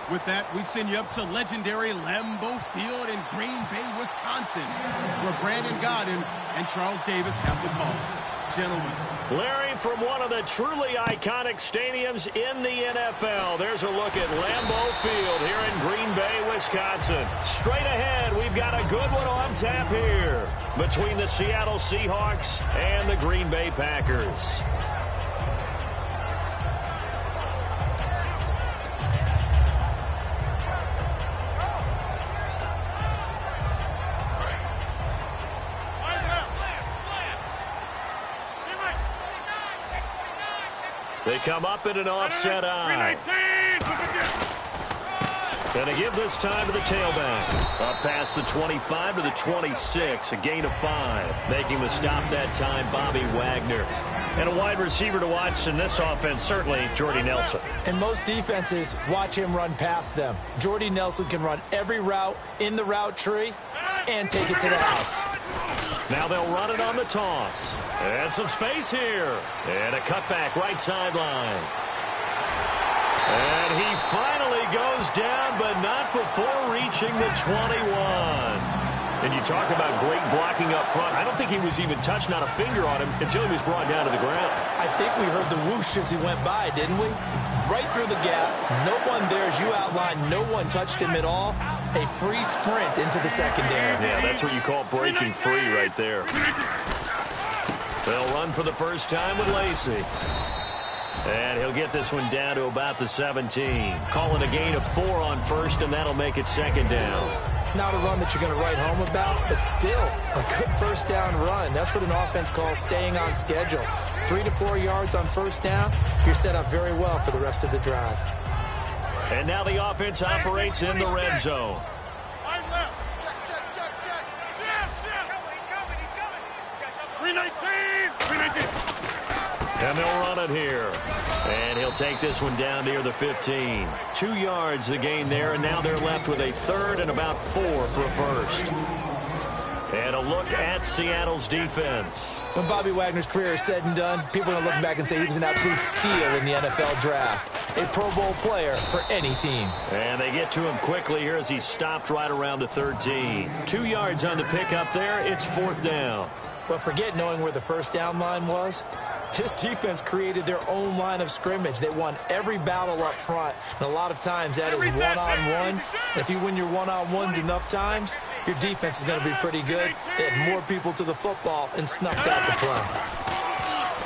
With that, we send you up to legendary Lambeau Field in Green Bay, Wisconsin, where Brandon Gaudin and Charles Davis have the call. Gentlemen. Larry, from one of the truly iconic stadiums in the NFL, there's a look at Lambeau Field here in Green Bay, Wisconsin. Straight ahead, we've got a good one on tap here between the Seattle Seahawks and the Green Bay Packers. They come up in an offset eye. And they give this time to the tailback. Up past the 25 to the 26, a gain of 5. Making the stop that time, Bobby Wagner. And a wide receiver to watch in this offense, certainly Jordy Nelson. And most defenses watch him run past them. Jordy Nelson can run every route in the route tree and take it to the house. Now they'll run it on the toss. And some space here. And a cutback right sideline. And he finally goes down, but not before reaching the 21. And you talk about great blocking up front. I don't think he was even touched, not a finger on him, until he was brought down to the ground. I think we heard the whoosh as he went by, didn't we? Right through the gap. No one there, as you outlined. No one touched him at all. A free sprint into the secondary. Yeah, that's what you call breaking free right there. They'll run for the first time with Lacey. And he'll get this one down to about the 17. Calling a gain of 4 on first, and that'll make it second down. Not a run that you're going to write home about, but still a good first down run. That's what an offense calls staying on schedule. 3 to 4 yards on first down, you're set up very well for the rest of the drive. And now the offense operates in the red zone. And they'll run it here. And he'll take this one down near the 15. 2 yards the gain there, and now they're left with a third and about 4 for a first. And a look at Seattle's defense. When Bobby Wagner's career is said and done, people are going to look back and say he was an absolute steal in the NFL draft. A Pro Bowl player for any team. And they get to him quickly here as he stopped right around the 13. 2 yards on the pickup there. It's 4th down. But forget knowing where the first down line was. This defense created their own line of scrimmage. They won every battle up front. And a lot of times that is one-on-one. And if you win your one-on-ones enough times, your defense is going to be pretty good. They had more people to the football and snuffed out the play.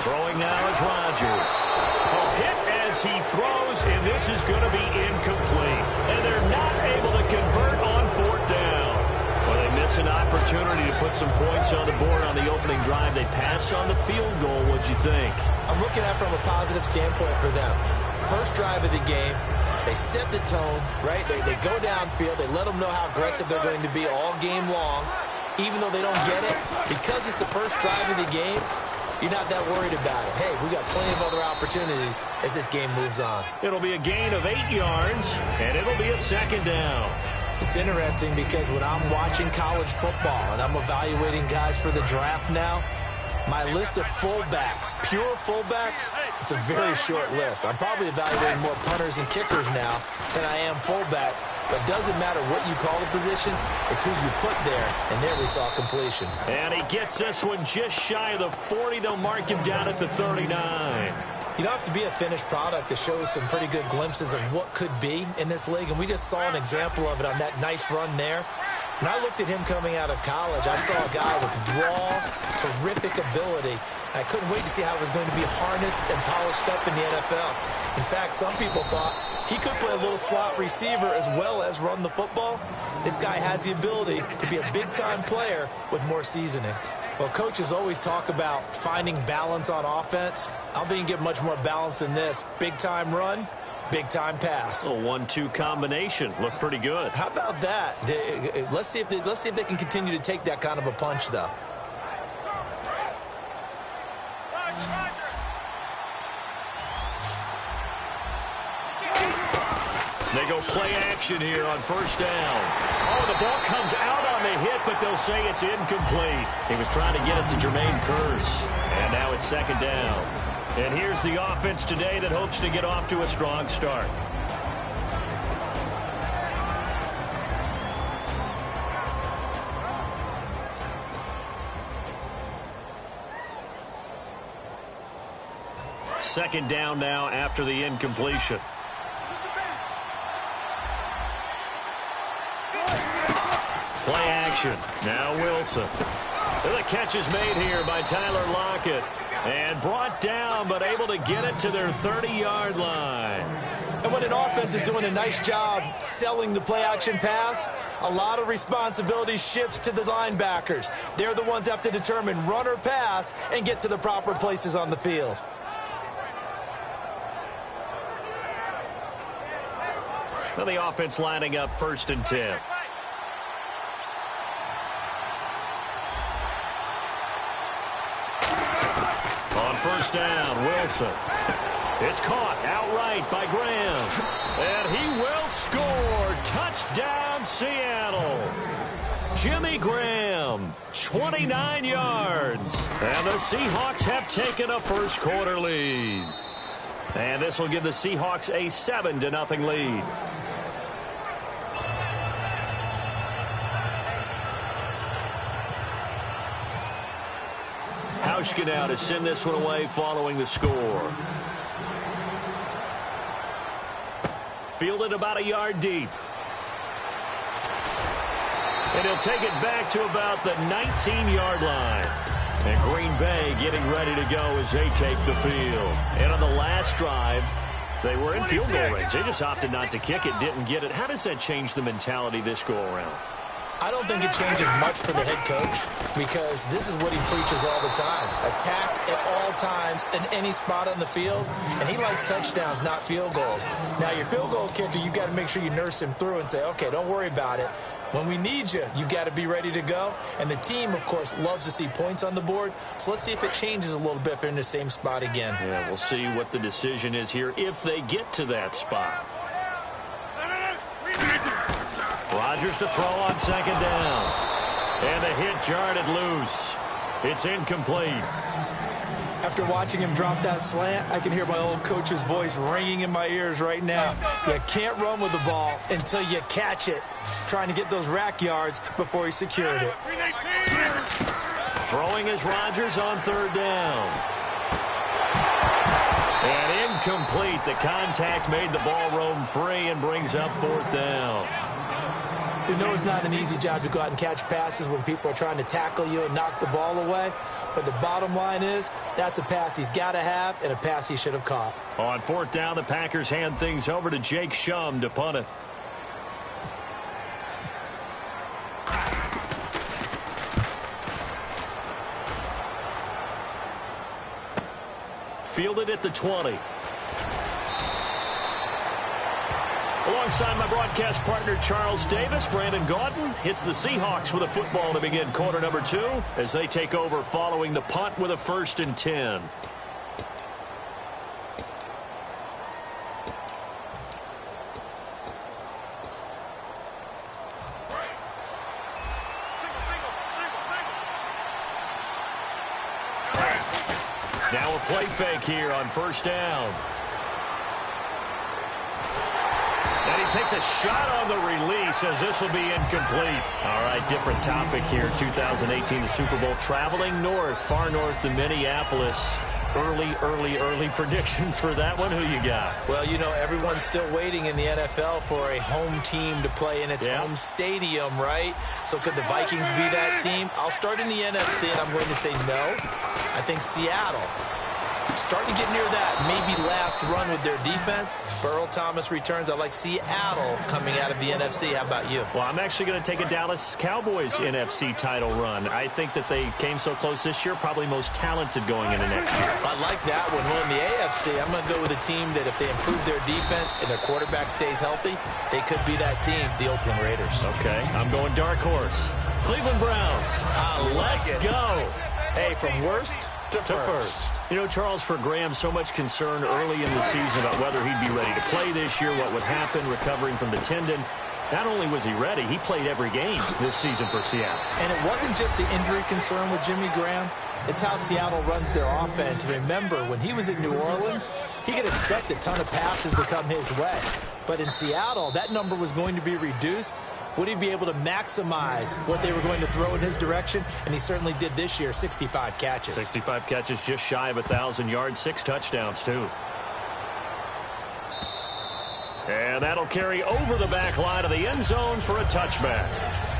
Throwing now is Rodgers. A hit as he throws, and this is going to be incomplete. And they're not able to convert on 4th down. Well, they miss an opportunity to put some points on the board on the opening drive. They pass on the field goal. What'd you think? I'm looking at it from a positive standpoint for them. First drive of the game, they set the tone, right? They go downfield. They let them know how aggressive they're going to be all game long. Even though they don't get it, because it's the first drive of the game, you're not that worried about it. Hey, we got plenty of other opportunities as this game moves on. It'll be a gain of 8 yards, and it'll be a second down. It's interesting because when I'm watching college football and I'm evaluating guys for the draft now, my list of fullbacks, pure fullbacks, it's a very short list. I'm probably evaluating more punters and kickers now than I am fullbacks, but it doesn't matter what you call the position, it's who you put there, and there we saw completion. And he gets this one just shy of the 40. They'll mark him down at the 39. You don't have to be a finished product to show some pretty good glimpses of what could be in this league, and we just saw an example of it on that nice run there. When I looked at him coming out of college, I saw a guy with raw, terrific ability. I couldn't wait to see how it was going to be harnessed and polished up in the NFL. In fact, some people thought he could play a little slot receiver as well as run the football. This guy has the ability to be a big-time player with more seasoning. Well, coaches always talk about finding balance on offense. I don't think you get much more balance than this. Big-time run, big-time pass. A 1-2 combination. Looked pretty good. How about that? Let's see if they can continue to take that kind of a punch, though. They go play action here on first down. Oh, the ball comes out on the hit, but they'll say it's incomplete. He was trying to get it to Jermaine Kearse. And now it's second down. And here's the offense today that hopes to get off to a strong start. second down now after the incompletion. Play action. Now Wilson. The catch is made here by Tyler Lockett. And brought down, but able to get it to their 30-yard line. And when an offense is doing a nice job selling the play-action pass, a lot of responsibility shifts to the linebackers. They're the ones that have to determine run or pass and get to the proper places on the field. So the offense lining up 1st and 10. On 1st down, Wilson. It's caught outright by Graham. And he will score. Touchdown, Seattle. Jimmy Graham, 29 yards. And the Seahawks have taken a first-quarter lead. And this will give the Seahawks a 7-0 lead. Hauschka now to send this one away following the score. Fielded about a yard deep. And he'll take it back to about the 19-yard line. And Green Bay getting ready to go as they take the field. And on the last drive, they were in field goal range. They just opted not to kick it, didn't get it. How does that change the mentality this go-around? I don't think it changes much for the head coach because this is what he preaches all the time. Attack at all times in any spot on the field, and he likes touchdowns, not field goals. Now, your field goal kicker, you got to make sure you nurse him through and say, okay, don't worry about it. When we need you, you've got to be ready to go. And the team, of course, loves to see points on the board. So let's see if it changes a little bit if they're in the same spot again. Yeah, we'll see what the decision is here if they get to that spot. Rodgers to throw on 2nd down. And the hit jarred it loose. It's incomplete. After watching him drop that slant, I can hear my old coach's voice ringing in my ears right now. You can't run with the ball until you catch it. Trying to get those rack yards before he secured it. Throwing is Rodgers on 3rd down. And incomplete. The contact made the ball roam free and brings up 4th down. You know it's not an easy job to go out and catch passes when people are trying to tackle you and knock the ball away. But the bottom line is, that's a pass he's got to have and a pass he should have caught. On 4th down, the Packers hand things over to Jake Shum to punt it. Fielded at the 20. Alongside my broadcast partner, Charles Davis, Brandon Gaudin hits the Seahawks with a football to begin quarter number 2 as they take over following the punt with a 1st and 10. Now a play fake here on 1st down. And he takes a shot on the release as this will be incomplete. All right, different topic here. 2018, the Super Bowl, traveling north, far north to Minneapolis. Early predictions for that one. Who you got? Well, you know, everyone's still waiting in the NFL for a home team to play in its home stadium, right? So could the Vikings be that team? I'll start in the NFC, and I'm going to say no. I think Seattle. Starting to get near that maybe last run with their defense. Burl Thomas returns. I like Seattle coming out of the NFC. How about you? Well, I'm actually going to take a Dallas Cowboys NFC title run. I think that they came so close this year, probably most talented going into next year. I like that one. Well, in the AFC, I'm going to go with a team that if they improve their defense and their quarterback stays healthy, they could be that team, the Oakland Raiders. Okay, I'm going dark horse. Cleveland Browns. Let's go. Hey, from worst to first. You know, Charles, for Graham, so much concern early in the season about whether he'd be ready to play this year, what would happen, recovering from the tendon. Not only was he ready, he played every game this season for Seattle. And it wasn't just the injury concern with Jimmy Graham. It's how Seattle runs their offense. Remember, when he was in New Orleans, he could expect a ton of passes to come his way. But in Seattle, that number was going to be reduced would he be able to maximize what they were going to throw in his direction? And he certainly did this year, 65 catches. 65 catches, just shy of 1,000 yards, 6 touchdowns, too. And that'll carry over the back line of the end zone for a touchback.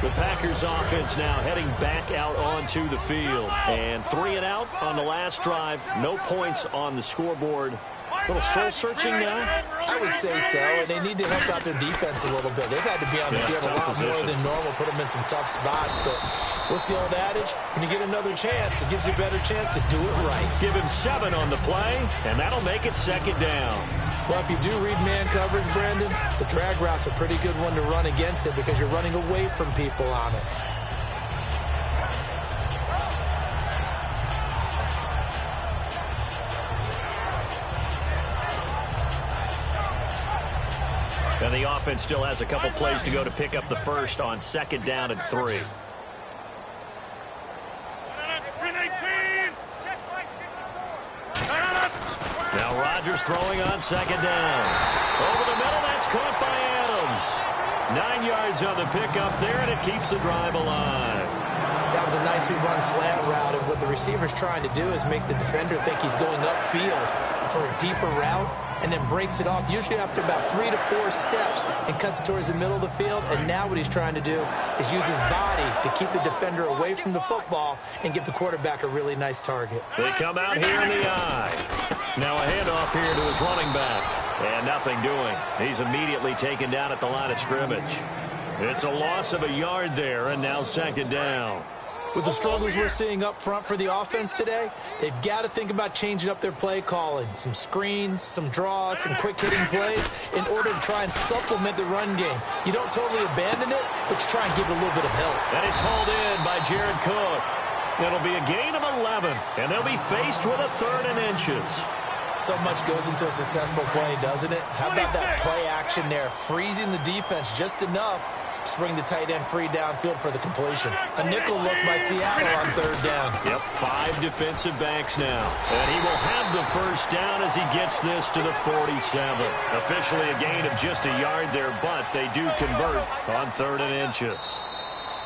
The Packers offense now heading back out onto the field. And 3 and out on the last drive. No points on the scoreboard. A little soul-searching now? I would say so, and they need to help out their defense a little bit. They've had to be on the field a lot more than normal, put them in some tough spots. But what's the old adage? When you get another chance, it gives you a better chance to do it right. Give him 7 on the play, and that'll make it 2nd down. Well, if you do read man coverage, Brandon, the drag route's a pretty good one to run against it because you're running away from people on it. And the offense still has a couple plays to go to pick up the first on 2nd down and 3. Now Rodgers throwing on 2nd down. Over the middle, that's caught by Adams. 9 yards on the pickup there, and it keeps the drive alive. That was a nicely run slant route, and what the receiver's trying to do is make the defender think he's going upfield for a deeper route, and then breaks it off, usually after about 3 to 4 steps, and cuts towards the middle of the field. And now what he's trying to do is use his body to keep the defender away from the football and give the quarterback a really nice target. They come out here in the eye. Now a handoff here to his running back. And nothing doing. He's immediately taken down at the line of scrimmage. It's a loss of a yard there, and now 2nd down. With the struggles we're seeing up front for the offense today, they've got to think about changing up their play calling. Some screens, some draws, some quick-hitting plays in order to try and supplement the run game. You don't totally abandon it, but you try and give it a little bit of help. And it's hauled in by Jared Cook. It'll be a gain of 11, and they'll be faced with a 3rd and inches. So much goes into a successful play, doesn't it? How about that play action there, freezing the defense just enough to bring the tight end free downfield for the completion. A nickel look by Seattle on 3rd down. Yep, 5 defensive backs now. And he will have the first down as he gets this to the 47. Officially a gain of just a yard there, but they do convert on 3rd and inches.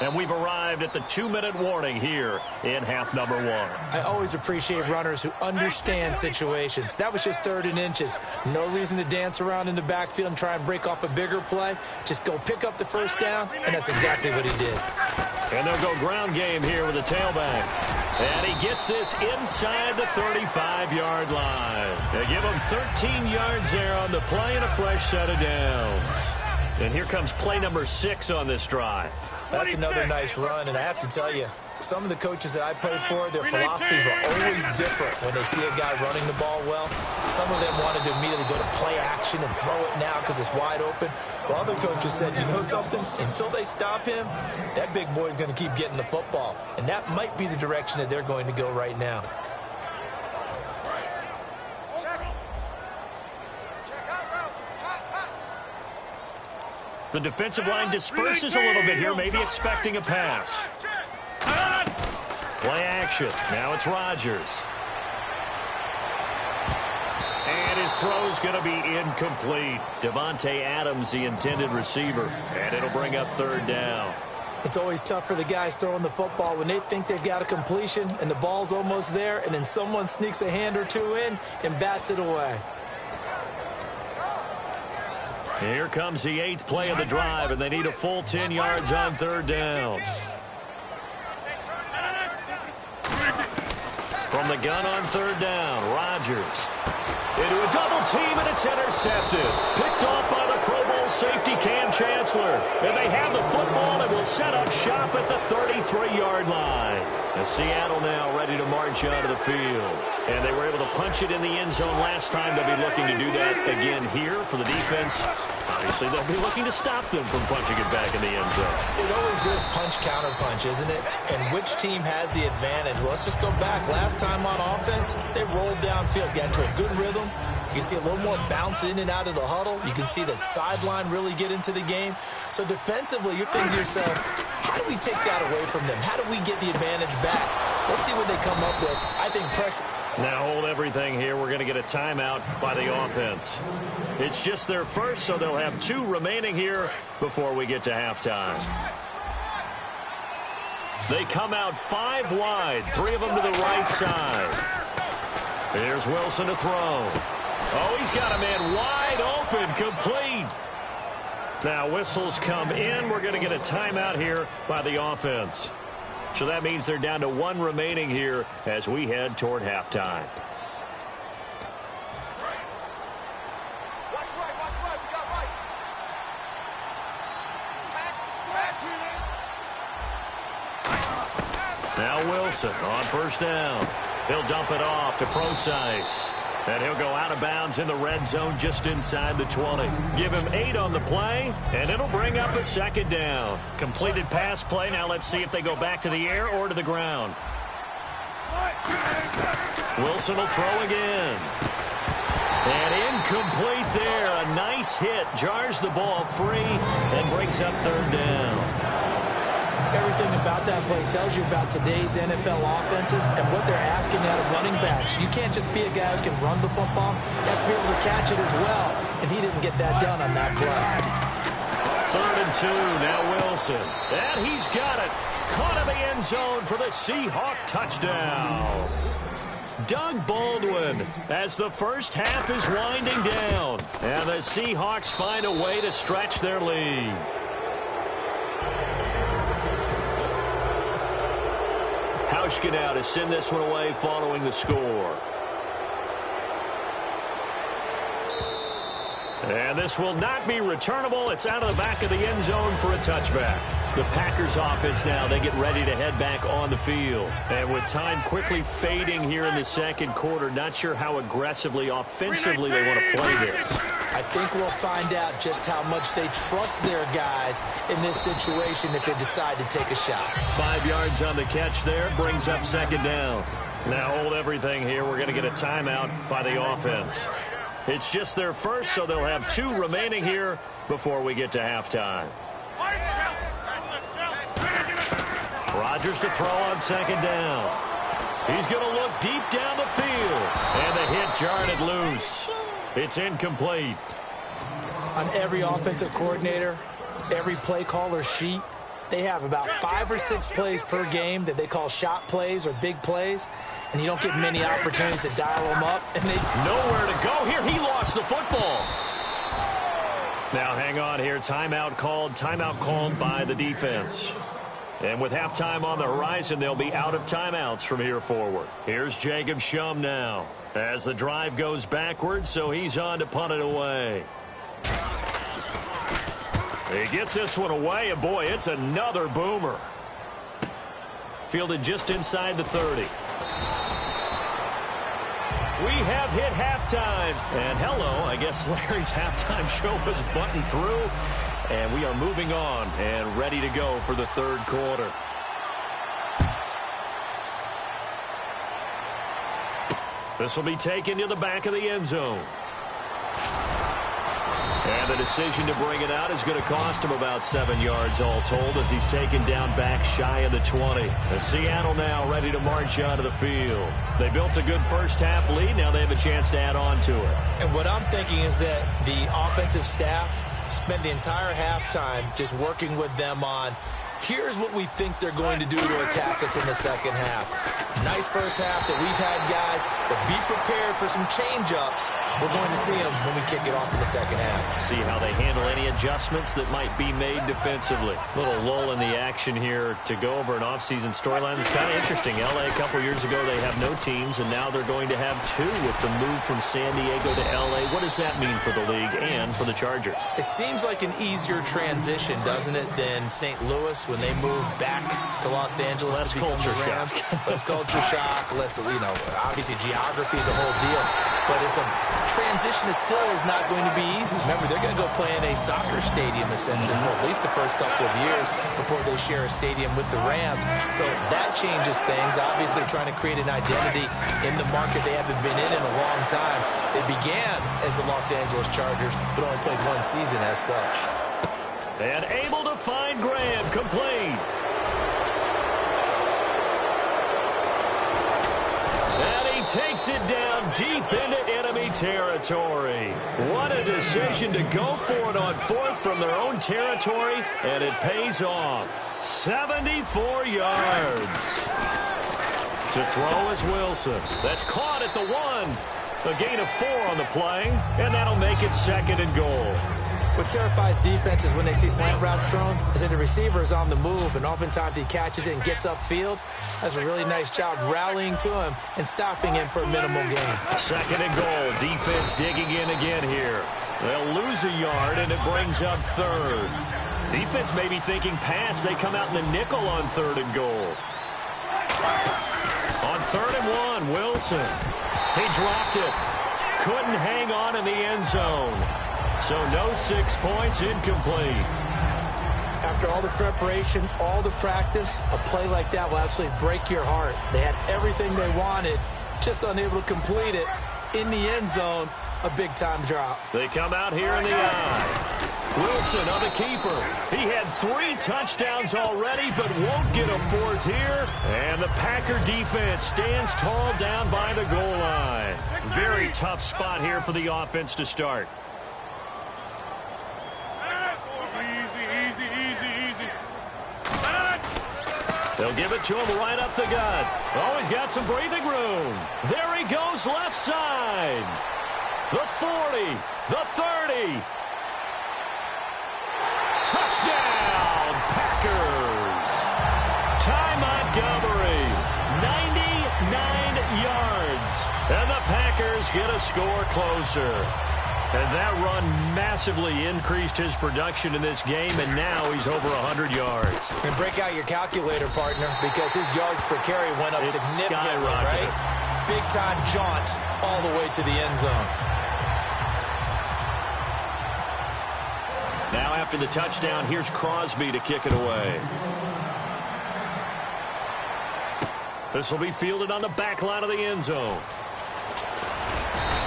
And we've arrived at the 2-minute warning here in half number 1. I always appreciate runners who understand situations. That was just 3rd and inches. No reason to dance around in the backfield and try and break off a bigger play. Just go pick up the first down, and that's exactly what he did. And they'll go ground game here with a tailback. And he gets this inside the 35-yard line. They give him 13 yards there on the play and a fresh set of downs. And here comes play number 6 on this drive. That's another nice run, and I have to tell you, some of the coaches that I played for, their philosophies were always different when they see a guy running the ball well. Some of them wanted to immediately go to play action and throw it now because it's wide open. While other coaches said, you know something? Until they stop him, that big boy's going to keep getting the football. And that might be the direction that they're going to go right now. The defensive line disperses a little bit here, maybe expecting a pass. Play action. Now it's Rodgers. And his throw's going to be incomplete. Davante Adams, the intended receiver. And it'll bring up 3rd down. It's always tough for the guys throwing the football when they think they've got a completion and the ball's almost there, and then someone sneaks a hand or two in and bats it away. Here comes the 8th play of the drive, and they need a full 10 yards on 3rd down. From the gun on 3rd down, Rodgers. Into a double team, and it's intercepted. Picked off by the Pro Bowl safety Cam Chancellor. And they have the football and will set up shop at the 33-yard line. And Seattle now ready to march out of the field. And they were able to punch it in the end zone last time. They'll be looking to do that again here for the defense. Obviously, they'll be looking to stop them from punching it back in the end zone. It always is punch-counter-punch, isn't it? And which team has the advantage? Well, let's just go back. Last time on offense, they rolled downfield, got into a good rhythm. You can see a little more bounce in and out of the huddle. You can see the sideline really get into the game. So defensively, you're thinking to yourself, how do we take that away from them? How do we get the advantage back? Let's see what they come up with. I think Now hold everything here. We're going to get a timeout by the offense. It's just their first, so they'll have 2 remaining here before we get to halftime. They come out 5 wide, 3 of them to the right side. Here's Wilson to throw. Oh, he's got a man wide open, complete. Now whistles come in. We're going to get a timeout here by the offense. So that means they're down to 1 remaining here as we head toward halftime. Now Wilson on first down. He'll dump it off to Procise. And he'll go out of bounds in the red zone just inside the 20. Give him 8 on the play, and it'll bring up a second down. Completed pass play. Now let's see if they go back to the air or to the ground. Wilson will throw again. And incomplete there. A nice hit. Jars the ball free and brings up third down. Everything about that play tells you about today's NFL offenses and what they're asking out of running backs. You can't just be a guy who can run the football. You have to be able to catch it as well, and he didn't get that done on that play. 3rd and 2, now Wilson. And he's got it. Caught in the end zone for the Seahawk touchdown. Doug Baldwin as the first half is winding down. And the Seahawks find a way to stretch their lead. Hauschka now to send this one away following the score. And this will not be returnable. It's out of the back of the end zone for a touchback. The Packers offense now, they get ready to head back on the field. And with time quickly fading here in the second quarter, not sure how aggressively, offensively they want to play this. I think we'll find out just how much they trust their guys in this situation if they decide to take a shot. 5 yards on the catch there, brings up second down. Now hold everything here. We're going to get a timeout by the offense. It's just their first, so they'll have 2 remaining here before we get to halftime. Rodgers to throw on second down. He's going to look deep down the field. And the hit jarred it loose. It's incomplete. On every offensive coordinator, every play caller sheet, they have about 5 or 6 plays per game that they call shot plays or big plays, and you don't get many opportunities to dial them up. And they nowhere to go here. He lost the football. Now hang on here. Timeout called by the defense. And with halftime on the horizon, they'll be out of timeouts from here forward. Here's Jacob Shum now as the drive goes backwards, so he's on to punt it away. He gets this one away, and boy, it's another boomer. Fielded just inside the 30. We have hit halftime. And hello, I guess Larry's halftime show was buttoned through. And we are moving on and ready to go for the third quarter. This will be taken to the back of the end zone. And the decision to bring it out is going to cost him about 7 yards all told as he's taken down back shy of the 20. And Seattle now ready to march onto the field. They built a good first half lead. Now they have a chance to add on to it. And what I'm thinking is that the offensive staff spent the entire halftime just working with them on, here's what we think they're going to do to attack us in the second half. Nice first half that we've had, guys, but be prepared for some change-ups. We're going to see them when we kick it off in the second half. See how they handle any adjustments that might be made defensively. Little lull in the action here to go over an offseason storyline that's kind of interesting. LA a couple years ago, they have no teams, and now they're going to have 2 with the move from San Diego to LA. What does that mean for the league and for the Chargers? It seems like an easier transition, doesn't it, than St. Louis when they moved back to Los Angeles. Less culture shock. Less culture shock, less, obviously geography, the whole deal. But it's a transition is not going to be easy. Remember, they're going to go play in a soccer stadium, essentially, for at least the first couple of years before they share a stadium with the Rams. So that changes things. Obviously, trying to create an identity in the market they haven't been in a long time. They began as the Los Angeles Chargers, but only played 1 season as such. And able to find Graham, complete. takes it down deep into enemy territory. What a decision to go for it on fourth from their own territory, and it pays off. 74 yards. To throw is Wilson. That's caught at the 1. A gain of 4 on the play, and that'll make it 2nd and goal. What terrifies defenses when they see slant routes thrown is that the receiver is on the move, and oftentimes he catches it and gets upfield. That's a really nice job rallying to him and stopping him for a minimal gain. 2nd and goal. Defense digging in again here. They'll lose a yard, and it brings up 3rd. Defense may be thinking pass. They come out in the nickel on 3rd and goal. On 3rd and 1, Wilson. He dropped it. Couldn't hang on in the end zone. So no 6 points, incomplete. After all the preparation, all the practice, a play like that will absolutely break your heart. They had everything they wanted, just unable to complete it. In the end zone, a big-time drop. They come out here in the eye. Wilson on the keeper. He had 3 touchdowns already, but won't get a 4th here. And the Packer defense stands tall down by the goal line. Very tough spot here for the offense to start. They'll give it to him right up the gut. Oh, he's got some breathing room. There he goes left side. The 40, the 30. Touchdown, Packers. Ty Montgomery, 99 yards. And the Packers get a score closer. And that run massively increased his production in this game, and now he's over 100 yards. And break out your calculator, partner, because his yards per carry went up significantly, right? Big-time jaunt all the way to the end zone. Now after the touchdown, here's Crosby to kick it away. This will be fielded on the back line of the end zone.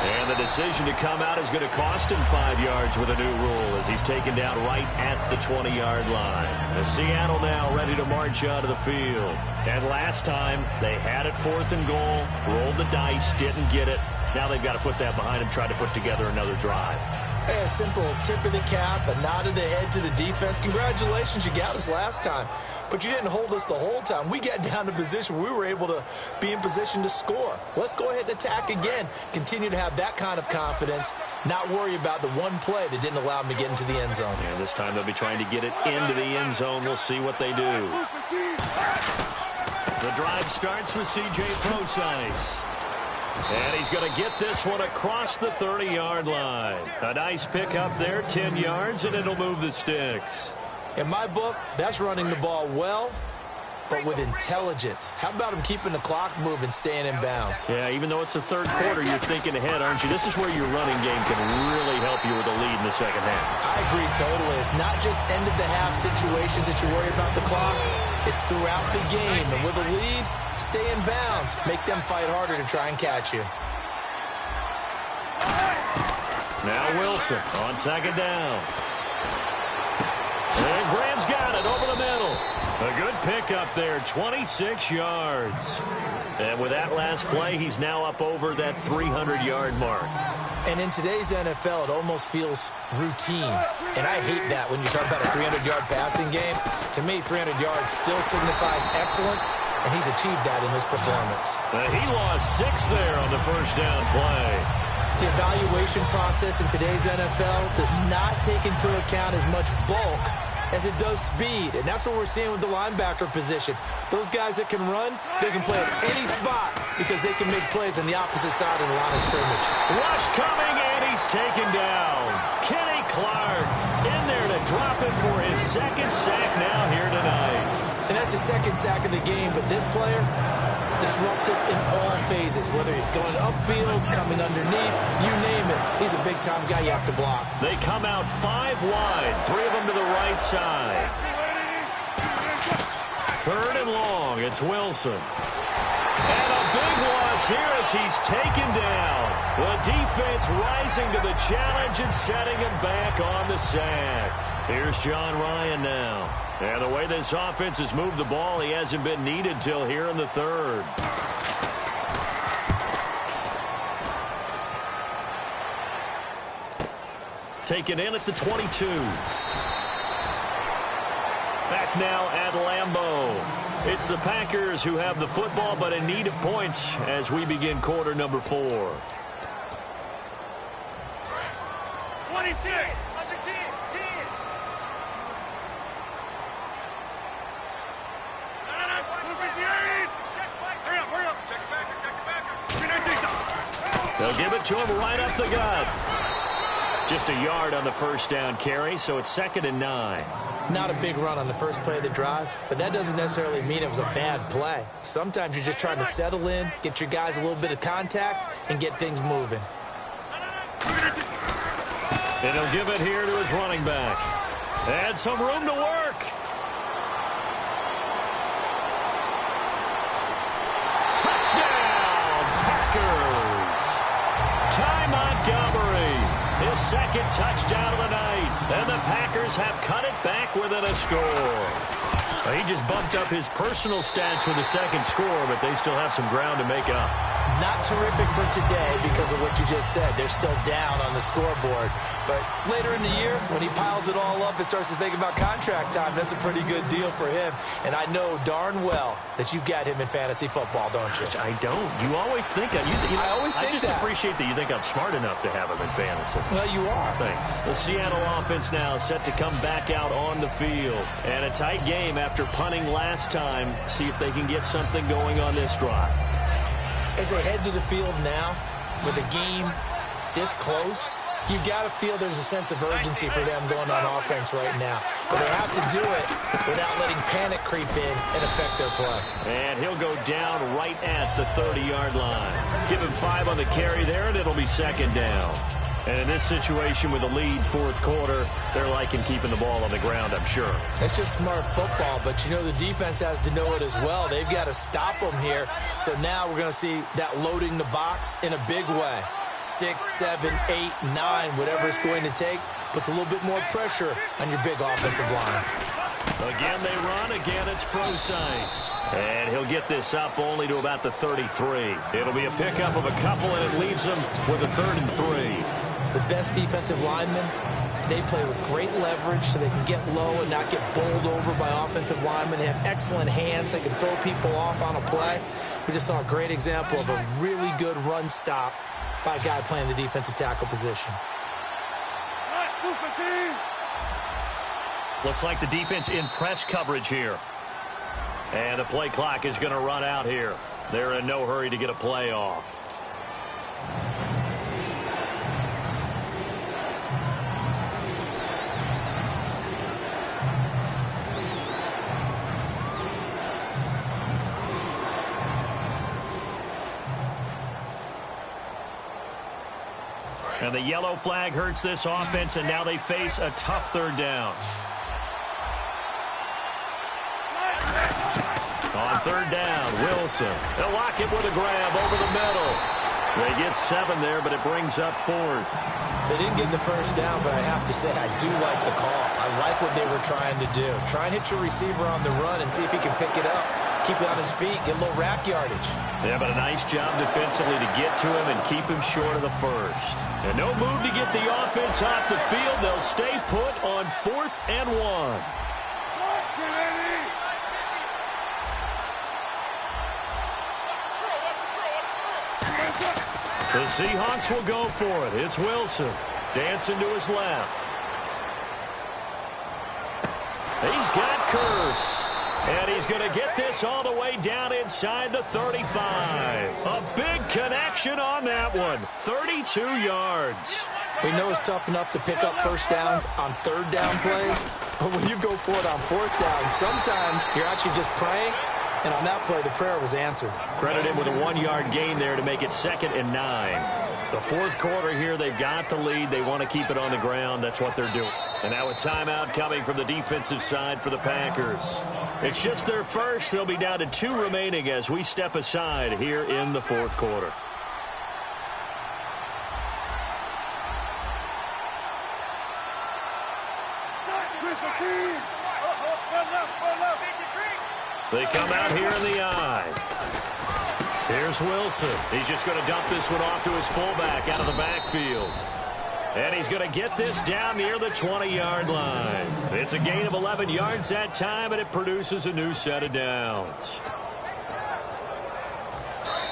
And the decision to come out is going to cost him 5 yards with a new rule as he's taken down right at the 20-yard line. As Seattle now ready to march out of the field. And last time, they had it 4th and goal, rolled the dice, didn't get it. Now they've got to put that behind them, try to put together another drive. Hey, a simple tip of the cap, a nod of the head to the defense. Congratulations, you got us last time. But you didn't hold us the whole time. We got down to position. We were able to be in position to score. Let's go ahead and attack again. Continue to have that kind of confidence. Not worry about the one play that didn't allow them to get into the end zone. And this time they'll be trying to get it into the end zone. We'll see what they do. The drive starts with C.J. Prosise. And he's going to get this one across the 30-yard line. A nice pick up there, 10 yards, and it'll move the sticks. In my book, that's running the ball well, but with intelligence. How about him keeping the clock moving, staying in bounds? Yeah, even though it's the third quarter, you're thinking ahead, aren't you? This is where your running game can really help you with a lead in the second half. I agree totally. It's not just end-of-the-half situations that you worry about the clock. It's throughout the game. And with a lead, stay in bounds. Make them fight harder to try and catch you. Now Wilson on second down. And Graham's got it over the middle. A good pickup there, 26 yards. And with that last play, he's now up over that 300-yard mark. And in today's NFL, it almost feels routine. And I hate that when you talk about a 300-yard passing game. To me, 300 yards still signifies excellence, and he's achieved that in this performance. He lost 6 there on the first down play. The evaluation process in today's NFL does not take into account as much bulk as it does speed, and that's what we're seeing with the linebacker position. Those guys that can run, they can play at any spot because they can make plays on the opposite side of the line of scrimmage. Rush coming, and he's taken down. Kenny Clark in there to drop him for his second sack now here tonight. And that's the second sack of the game, but this player, disruptive in all phases, whether he's going upfield, coming underneath, you name it. He's a big-time guy you have to block. They come out 5 wide, 3 of them to the right side. 3rd and long, it's Wilson. And a big loss here as he's taken down. The defense rising to the challenge and setting him back on the sack. Here's John Ryan now. And the way this offense has moved the ball, he hasn't been needed till here in the 3rd. taken in at the 22. Back now at Lambeau. It's the Packers who have the football, but in need of points as we begin quarter number 4. 22. They'll give it to him right up the gut. Just a yard on the first down carry, so it's 2nd and 9. Not a big run on the first play of the drive, but that doesn't necessarily mean it was a bad play. Sometimes you're just trying to settle in, get your guys a little bit of contact, and get things moving. And he'll give it here to his running back. And some room to work. Touchdown, Packers. Ty Montgomery, his 2nd touchdown of the night. And the Packers have cut it back within a score. He just bumped up his personal stats with the 2nd score, but they still have some ground to make up. Not terrific for today because of what you just said. They're still down on the scoreboard. But later in the year, when he piles it all up and starts to think about contract time, that's a pretty good deal for him. And I know darn well that you've got him in fantasy football, don't you? I don't. You always think I just appreciate that you think I'm smart enough to have him in fantasy. Well, you are. Thanks. The Seattle offense now set to come back out on the field. And a tight game after punting last time. See if they can get something going on this drive. As they head to the field now, with the game this close, you've got to feel there's a sense of urgency for them going on offense right now. But they have to do it without letting panic creep in and affect their play. And he'll go down right at the 30-yard line. Give him 5 on the carry there, and it'll be 2nd down. And in this situation with the lead 4th quarter, they're liking keeping the ball on the ground, I'm sure. It's just smart football, but you know the defense has to know it as well. They've got to stop them here. So now we're going to see that loading the box in a big way. 6, 7, 8, 9, whatever it's going to take, puts a little bit more pressure on your big offensive line. Again, they run. Again, it's Procise. And he'll get this up only to about the 33. It'll be a pickup of a couple, and it leaves him with a 3rd and 3. The best defensive linemen, they play with great leverage so they can get low and not get bowled over by offensive linemen. They have excellent hands. They can throw people off on a play. We just saw a great example of a really good run stop by a guy playing the defensive tackle position. Looks like the defense in press coverage here. And the play clock is going to run out here. They're in no hurry to get a play off. And the yellow flag hurts this offense, and now they face a tough 3rd down. On 3rd down, Wilson. They'll lock it with a grab over the middle. They get 7 there, but it brings up 4th. They didn't get the first down, but I have to say I do like the call. I like what they were trying to do. Try and hit your receiver on the run and see if he can pick it up. Keep it on his feet, get a little rack yardage. Yeah, but a nice job defensively to get to him and keep him short of the first. And no move to get the offense off the field. They'll stay put on 4th and 1. The Seahawks will go for it. It's Wilson dancing to his left. He's got Curse. And he's going to get this all the way down inside the 35. A big connection on that one. 32 yards. We know it's tough enough to pick up first downs on 3rd down plays, but when you go for it on 4th down, sometimes you're actually just praying, and on that play, the prayer was answered. Credit him with a 1-yard gain there to make it 2nd and 9. The 4th quarter here, they've got the lead. They want to keep it on the ground. That's what they're doing. And now a timeout coming from the defensive side for the Packers. It's just their first. They'll be down to 2 remaining as we step aside here in the 4th quarter. They come out here in the eye. Here's Wilson. He's just going to dump this one off to his fullback out of the backfield. And he's going to get this down near the 20-yard line. It's a gain of 11 yards that time, and it produces a new set of downs.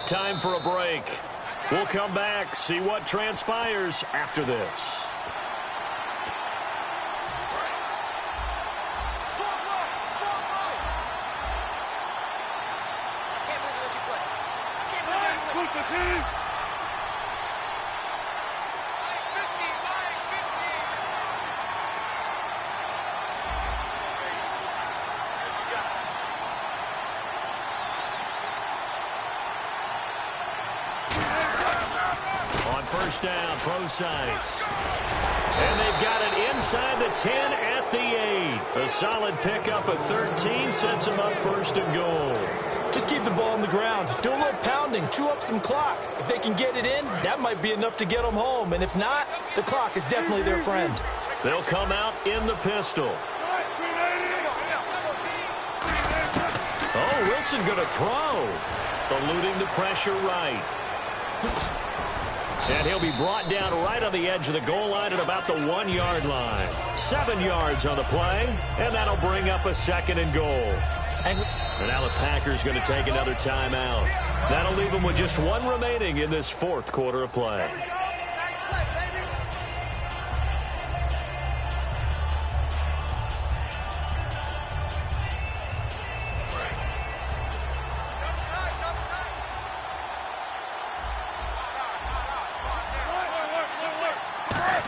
Time for a break. We'll come back, see what transpires after this. First down, Procise. And they've got it inside the 10 at the 8. A solid pickup of 13 sets them up first and goal. Just keep the ball on the ground. Do a little pounding. Chew up some clock. If they can get it in, that might be enough to get them home. And if not, the clock is definitely their friend. They'll come out in the pistol. Oh, Wilson going to throw. Eluding the pressure right. And he'll be brought down right on the edge of the goal line at about the 1-yard line. 7 yards on the play, and that'll bring up a second and goal. And now the Packers going to take another timeout. That'll leave them with just one remaining in this fourth quarter of play.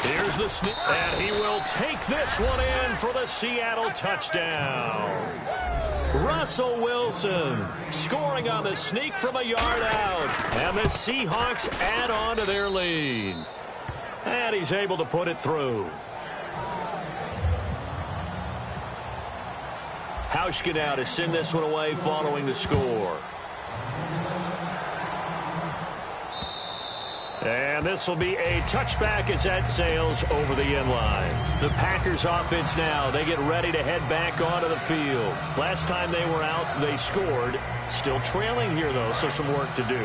Here's the snap, and he will take this one in for the Seattle touchdown. Russell Wilson scoring on the sneak from a yard out, and the Seahawks add on to their lead. And he's able to put it through. Hauschka now to send this one away following the score. And this will be a touchback as that sails over the end line. The Packers offense now, they get ready to head back onto the field. Last time they were out, they scored. Still trailing here, though, so some work to do.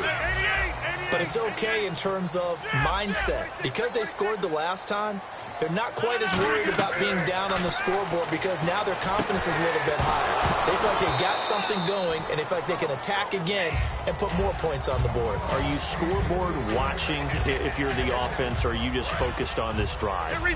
But it's okay in terms of mindset. Because they scored the last time, they're not quite as worried about being down on the scoreboard because now their confidence is a little bit higher. They feel like they got something going, and they feel like they can attack again and put more points on the board. Are you scoreboard watching if you're the offense, or are you just focused on this drive? We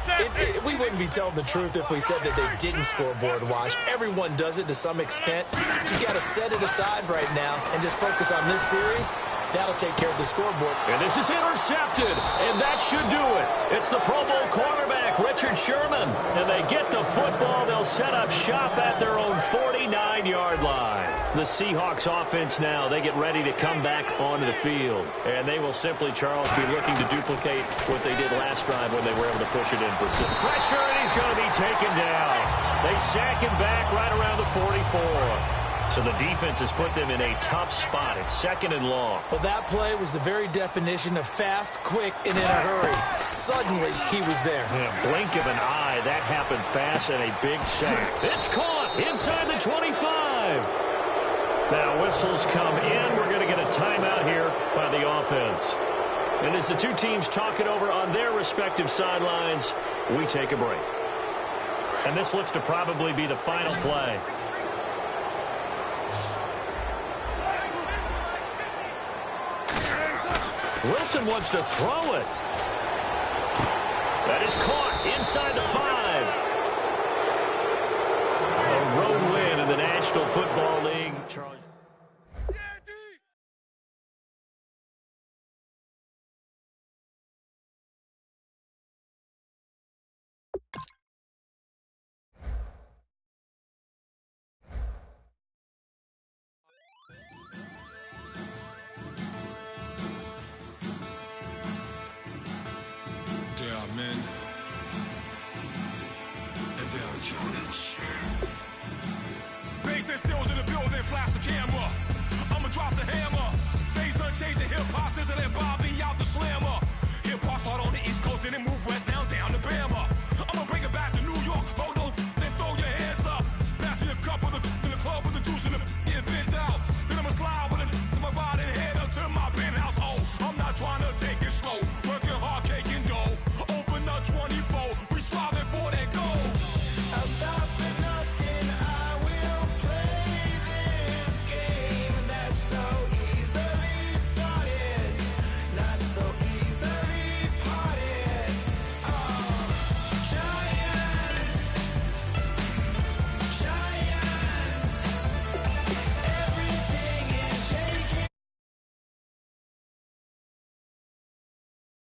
wouldn't be telling the truth if we said that they didn't scoreboard watch. Everyone does it to some extent. But you got to set it aside right now and just focus on this series. That'll take care of the scoreboard. And this is intercepted, and that should do it. It's the Pro Bowl cornerback, Richard Sherman. And they get the football. They'll set up shop at their own 49-yard line. The Seahawks offense now, they get ready to come back onto the field. And they will simply, Charles, be looking to duplicate what they did last drive when they were able to push it in for some pressure, and he's going to be taken down. They sack him back right around the 44. So the defense has put them in a tough spot. It's second and long. Well, that play was the very definition of fast, quick, and in a hurry. Suddenly, he was there. In a blink of an eye, that happened fast and a big sack. It's caught inside the 25. Now whistles come in. We're going to get a timeout here by the offense. And as the two teams talk it over on their respective sidelines, we take a break. And this looks to probably be the final play. Wilson wants to throw it. That is caught inside the 5. A road win in the National Football League. Charles. Men, and they're a challenge. Bass and stills in the building, flash the camera.